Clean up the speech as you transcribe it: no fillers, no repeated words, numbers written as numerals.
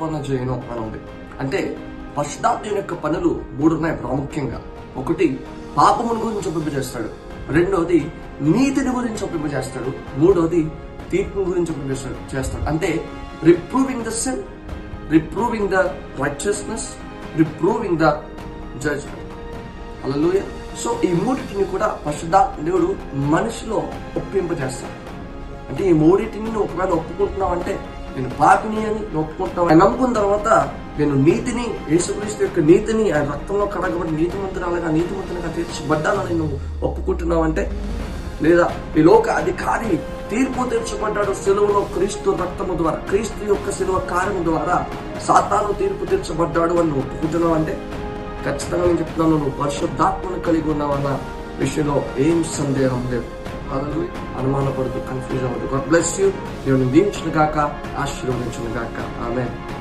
తప్పకుండా చేయను అని ఉంది. అంటే పరిశుద్ధాత్మ యొక్క పనులు 3 ఉన్నాయి ప్రాముఖ్యంగా. ఒకటి పాపమును గురించి ఒప్పింపజేస్తాడు, రెండవది నీతిని గురించి ఒప్పింపజేస్తాడు, మూడవది తీర్పు గురించి ఒప్పింపజేస్తాడు. అంటే reproving the sin, reproving the righteousness, reproving the judgement. Hallelujah. So ఈ మూడింటిని కూడా పరిశుద్ధాత్మ దేవుడు మనిషిలో ఒప్పింపజేస్తాడు. అంటే ఈ మూడింటిని నువ్వు ఒకవేళ ఒప్పుకుంటున్నావు అంటే నేను పాపిని అని ఒప్పుకుంటున్నావు, నమ్ముకున్న తర్వాత నేను నీతిని, యేసుక్రీస్తు యొక్క నీతిని, ఆయన రక్తంలో కడగబడి నీతిమంతురాలుగా నీతిమంతునిగా తీర్చబడ్డానని నువ్వు ఒప్పుకుంటున్నావు అంటే, లేదా ఈ లోక అధికారి తీర్పు తీర్చబడ్డాడు సిలువలో క్రీస్తు రక్తము ద్వారా, క్రీస్తు యొక్క సిలువ కార్యము ద్వారా సాతాను తీర్పు తీర్చబడ్డాడు అని నువ్వు ఒప్పుకుంటున్నావు అంటే ఖచ్చితంగా నేను చెప్తున్నాను, నువ్వు పరిశుద్ధాత్మను కలిగి ఉన్నావన్న విషయంలో ఏం సందేహం లేదు. హల్లెలూయా. అనుమానపడుతూ, కన్ఫ్యూజ్ అవ్వదు. God bless you. దేవుని దీవించును గాక, ఆశీర్వదించును గాక. ఆమేన్.